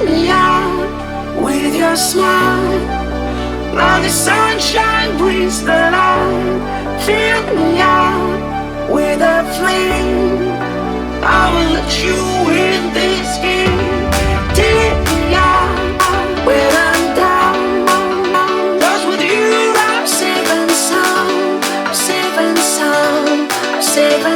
me out with your smile. Like the sunshine brings the light. Fill me out with a flame. I will let you in this game. Take me out when I'm down. 'Cause with you I'm safe and sound. I'm safe and sound. I'm safe and